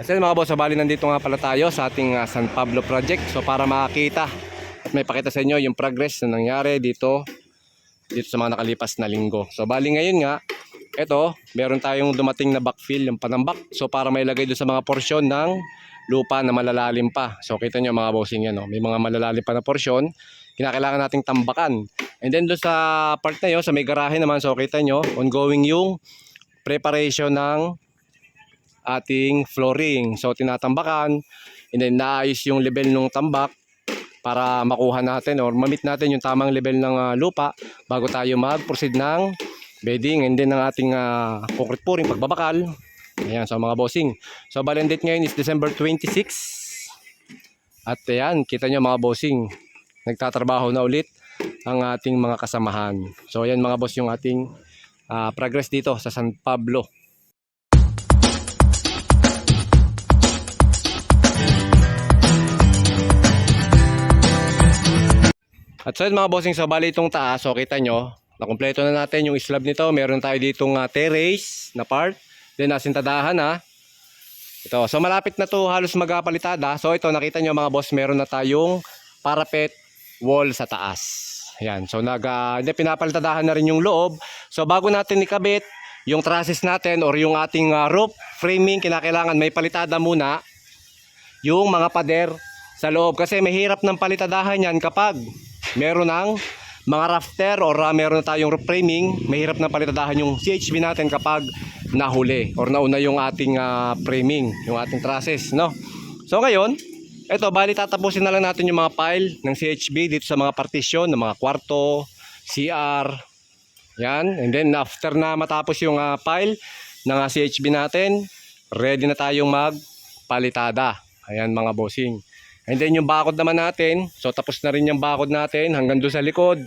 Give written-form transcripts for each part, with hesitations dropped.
Kasi mga boss, bali nandito nga pala tayo sa ating San Pablo project. So para makita at may pakita sa inyo yung progress na nangyari dito sa mga nakalipas na linggo. So bali ngayon nga, eto, meron tayong dumating na backfill, yung panambak. So para may lagay doon sa mga porsyon ng lupa na malalalim pa. So kita nyo mga bossing yan, no? May mga malalalim pa na porsyon, kinakailangan nating tambakan. And then doon sa part na yun, sa may garahe naman, so kita nyo, ongoing yung preparation ng ating flooring. So tinatambakan, and then naayos yung level ng tambak para makuha natin or mamit natin yung tamang level ng lupa bago tayo mag-proceed ng bedding and then ng ating concrete pouring, pagbabakal. Ayan, so mga bossing. So balend date ngayon is December 26. At ayan, kita nyo mga bossing, nagtatrabaho na ulit ang ating mga kasamahan. So ayan mga boss yung ating progress dito sa San Pablo. At so yun mga bossing, so bali itong taas, so kita nyo, nakumpleto na natin yung slab nito. Meron tayo ditong terrace na part, then nasintadahan na. Ito, so malapit na to halos magpalitada. So ito nakita nyo mga boss, meron na tayong parapet wall sa taas. Ayan, so pinapalitadahan na rin yung loob. So bago natin ikabit yung trusses natin or yung ating roof framing, kinakailangan may palitada muna yung mga pader sa loob. Kasi mahirap ng palitadahan yan kapag meron ng mga rafter or meron na tayong roof framing, mahirap na palitadahan yung CHB natin kapag nahuli or nauna yung ating framing, yung ating trusses, no? So ngayon, eto, bali tatapusin na lang natin yung mga pile ng CHB dito sa mga partition ng mga kwarto, CR, yan. And then after na matapos yung pile ng CHB natin, ready na tayong magpalitada. Ayan mga bossing. And then yung bakod naman natin, so tapos na rin yung bakod natin hanggang doon sa likod.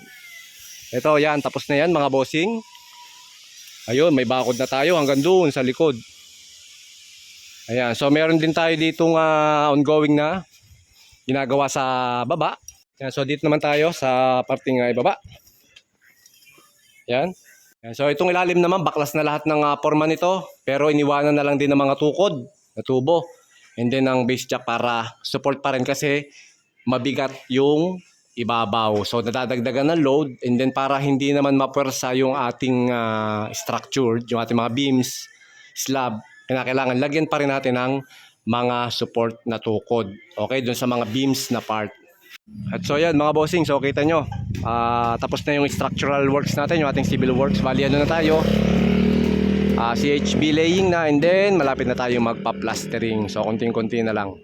Ito yan, tapos na yan mga bossing. Ayun, may bakod na tayo hanggang doon sa likod. Ayan, so meron din tayo ditong ongoing na ginagawa sa baba. Ayan, so dito naman tayo sa parting ibaba. Ayan. Ayan, so itong ilalim naman, baklas na lahat ng forma nito. Pero iniwanan na lang din ng mga tukod na tubo. And then ang base jack para support pa rin kasi mabigat yung ibabaw. So nadadagdagan ng load and then para hindi naman mapuwersa yung ating structure, yung ating mga beams, slab, kailangan lagyan pa rin natin ng mga support na tukod. Okay, dun sa mga beams na part. At so yan mga bossing, so kita nyo, tapos na yung structural works natin, yung ating civil works. Bali ano na tayo, CHB laying na and then malapit na tayo magpa-plastering. So konting-konti na lang.